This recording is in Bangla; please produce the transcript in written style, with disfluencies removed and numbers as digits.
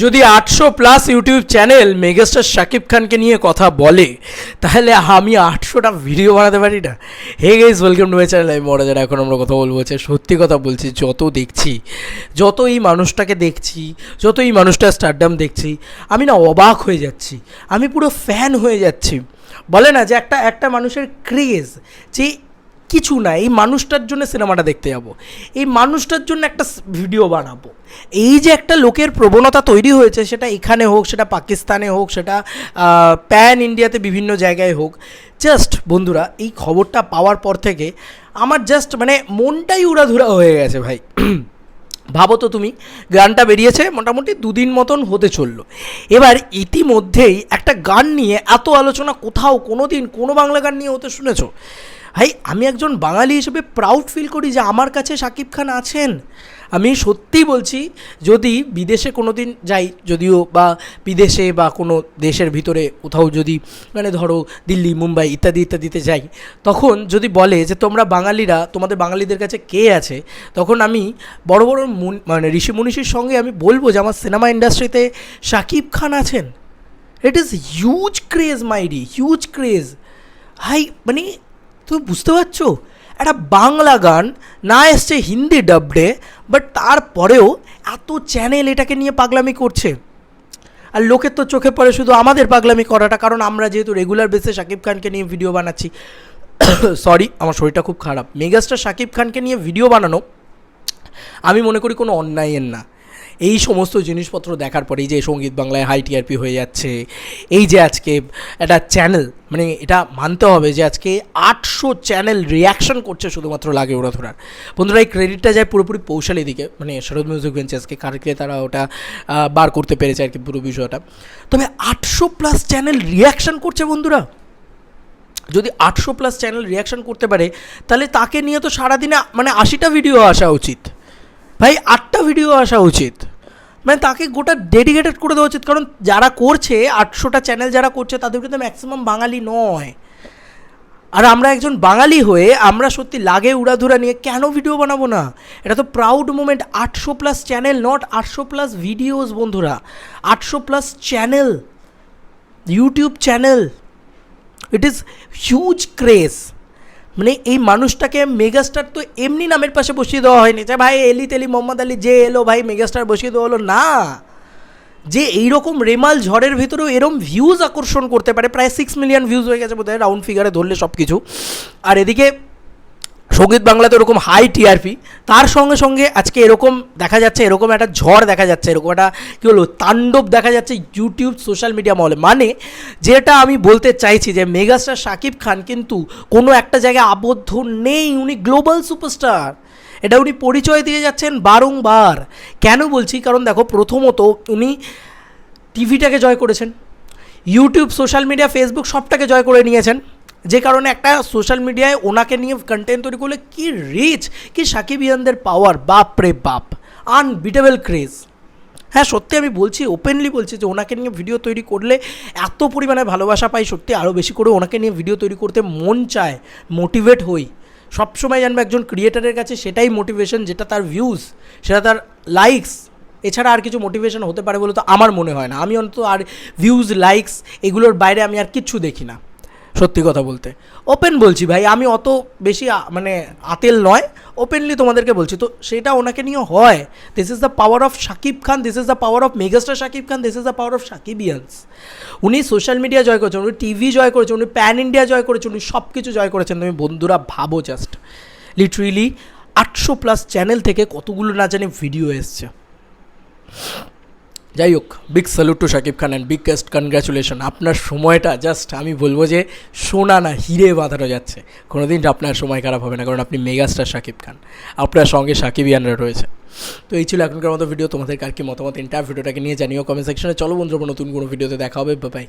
যদি 800+ ইউটিউব চ্যানেল মেগাস্টার শাকিব খানকে নিয়ে কথা বলে তাহলে আমি 800টা ভিডিও বানাতে পারি না। Hey guys, welcome to my channel. আমি মহারাজার। এখন আমরা কথা বলবো হচ্ছে সত্যি কথা বলছি, যত দেখছি, যত এই মানুষটাকে দেখছি, যত এই মানুষটার স্টারডাম দেখছি, আমি না অবাক হয়ে যাচ্ছি, আমি পুরো ফ্যান হয়ে যাচ্ছি। বলে না যে একটা মানুষের ক্রেজ, যে কিছু না, এই মানুষটার জন্য সিনেমাটা দেখতে যাব, এই মানুষটার জন্য একটা ভিডিও বানাবো, এই যে একটা লোকের প্রবণতা তৈরি হয়েছে, সেটা এখানে হোক, সেটা পাকিস্তানে হোক, সেটা প্যান ইন্ডিয়াতে বিভিন্ন জায়গায় হোক। জাস্ট বন্ধুরা, এই খবরটা পাওয়ার পর থেকে আমার জাস্ট মানে মনটাই উড়াধুরা হয়ে গেছে ভাই। ভাবো তো তুমি, গানটা বেরিয়েছে মোটামুটি 2 দিন মতন হতে চললো, এবার ইতিমধ্যেই একটা গান নিয়ে এত আলোচনা কোথাও কোনো দিন কোনো বাংলা গান নিয়ে হতে শুনেছো? ভাই, আমি একজন বাঙালি হিসেবে প্রাউড ফিল করি যে আমার কাছে শাকিব খান আছেন। আমি সত্যিই বলছি, যদি বিদেশে কোনো দিন যাই, যদিও বা বিদেশে বা কোনো দেশের ভিতরে কোথাও যদি মানে ধরো দিল্লি, মুম্বাই ইত্যাদি ইত্যাদিতে যাই, তখন যদি বলে যে তোমরা বাঙালিরা, তোমাদের বাঙালিদের কাছে কে আছে, তখন আমি বড় বড় মানে ঋষি মনীষীর সঙ্গে আমি বলবো যে আমার সিনেমা ইন্ডাস্ট্রিতে শাকিব খান আছেন। ইট ইজ হিউজ ক্রেজ মাইরি, হিউজ ক্রেজ। হাই মানে তুমি বুঝতে পারছো, একটা বাংলা গান না এসছে হিন্দি ডাবডে, বাট তারপরেও এত চ্যানেল এটাকে নিয়ে পাগলামি করছে। আর লোকের তো চোখে পড়ে শুধু আমাদের পাগলামি করাটা, কারণ আমরা যেহেতু রেগুলার বেসে শাকিব খানকে নিয়ে ভিডিও বানাচ্ছি। সরি, আমার শরীরটা খুব খারাপ। মেগাস্টার শাকিব খানকে নিয়ে ভিডিও বানানো আমি মনে করি কোনো অন্যায়ের না। এই সমস্ত জিনিসপত্র দেখার পরে, এই যে সঙ্গীত বাংলায় হাই টিআরপি হয়ে যাচ্ছে, এই যে আজকে একটা চ্যানেল, মানে এটা মানতে হবে যে আজকে 800 চ্যানেল রিয়াকশন করছে শুধুমাত্র লাগে ওরা ধরার। বন্ধুরা, এই ক্রেডিটটা যায় পুরোপুরি পৌশালী দিকে, মানে শরৎ মিউজিক ভেঞ্চার্সকে, কারকে তারা ওটা বার করতে পেরেছে আর কি পুরো বিষয়টা। তবে 800+ চ্যানেল রিয়াকশন করছে বন্ধুরা। যদি 800+ চ্যানেল রিয়াকশন করতে পারে, তাহলে তাকে নিয়ে তো সারাদিনে মানে 80টা ভিডিও আসা উচিত ভাই, 8টা ভিডিও আসা উচিত, মানে তাকে গোটা ডেডিকেটেড করে দেওয়া উচিত। কারণ যারা করছে, 800টা চ্যানেল যারা করছে, তাদের কিন্তু ম্যাক্সিমাম বাঙালি নয়। আর আমরা একজন বাঙালি হয়ে আমরা সত্যি লাগে উড়াধুরা নিয়ে কেন ভিডিও বানাবো না? এটা তো proud moment. 800+ channel, not 800+ videos বন্ধুরা, 800+ channel, YouTube channel. It is huge craze. মানে এই মানুষটাকে মেগাস্টার তো এমনি নামের পাশে বসিয়ে দেওয়া হয়নি যে ভাই এলি তেলি মোহাম্মদ আলী যে এলো ভাই মেগাস্টার বসিয়ে দেওয়া হলো না। যে এইরকম রেমাল ঝড়ের ভিতরেও এরম ভিউজ আকর্ষণ করতে পারে, প্রায় 6 মিলিয়ন ভিউজ হয়ে গেছে বোধহয় রাউন্ড ফিগারে ধরলে সব কিছু। আর এদিকে সঙ্গীত বাংলাতে এরকম হাই টিআরপি, তার সঙ্গে সঙ্গে আজকে এরকম দেখা যাচ্ছে, এরকম একটা ঝড় দেখা যাচ্ছে, এরকম একটা কী বলবো তাণ্ডব দেখা যাচ্ছে ইউটিউব সোশ্যাল মিডিয়া মহলে। মানে যেটা আমি বলতে চাইছি যে মেগাস্টার শাকিব খান কিন্তু কোনো একটা জায়গায় আবদ্ধ নেই, উনি গ্লোবাল সুপারস্টার। এটা উনি পরিচয় দিয়ে যাচ্ছেন বারংবার। কেন বলছি? কারণ দেখো, প্রথমত উনি টিভিটাকে জয় করেছেন, ইউটিউব, সোশ্যাল মিডিয়া, ফেসবুক সবটাকে জয় করে নিয়েছেন, যে কারণে একটা সোশ্যাল মিডিয়ায় ওনাকে নিয়ে কন্টেন্ট তৈরি করলে কি রিচ, কি সাকিবিয়ানদের পাওয়ার, বাপ রে বাপ, আনবিটেবল ক্রেজ। হ্যাঁ সত্যি আমি বলছি, ওপেনলি বলছি যে ওনাকে নিয়ে ভিডিও তৈরি করলে এত পরিমাণে ভালোবাসা পাই, সত্যি আরও বেশি করে ওনাকে নিয়ে ভিডিও তৈরি করতে মন চায়, মোটিভেট হই। সবসময় জানবে একজন ক্রিয়েটারের কাছে সেটাই মোটিভেশন, যেটা তার ভিউজ, সেটা তার লাইকস, এছাড়া আর কিছু মোটিভেশন হতে পারে বলে তো আমার মনে হয় না। আমি অন্তত আর ভিউজ, লাইকস এগুলোর বাইরে আমি আর কিচ্ছু দেখি না, সত্যি কথা বলতে। ওপেন বলছি ভাই, আমি অত বেশি মানে আতেল নয়, ওপেনলি তোমাদেরকে বলছি। তো সেটা ওনাকে নিয়ে হয়। This is the power of Shakib Khan, this is the power of megastar Shakib Khan, this is the power of Shakibians. উনি সোশ্যাল মিডিয়া জয় করেছেন, উনি টিভি জয় করেছেন, উনি প্যান ইন্ডিয়া জয় করেছেন, উনি সব কিছু জয় করেছেন। তুমি বন্ধুরা ভাবো, জাস্ট লিটারেলি 800+ চ্যানেল থেকে কতগুলো না জানি ভিডিও এসছে। যাই হোক, big salute to Shakib Khan and biggest congratulation. আপনার সময়টা জাস্ট আমি বলবো যে সোনা না হিরে বাঁধানো যাচ্ছে। কোনো দিন আপনার সময় খারাপ হবে না, কারণ আপনি মেগাস্টার শাকিব খান, আপনার সঙ্গে সাকিবিয়ানরা রয়েছে। তো এই ছিল এখনকার মতো ভিডিও। তোমাদের কার কি মতামত এন্টায়ার ভিডিওটাকে নিয়ে জানিও কমেন্ট সেকশনে। চলো বন্ধুরা, নতুন কোনো ভিডিওতে দেখা হবে। Bye bye.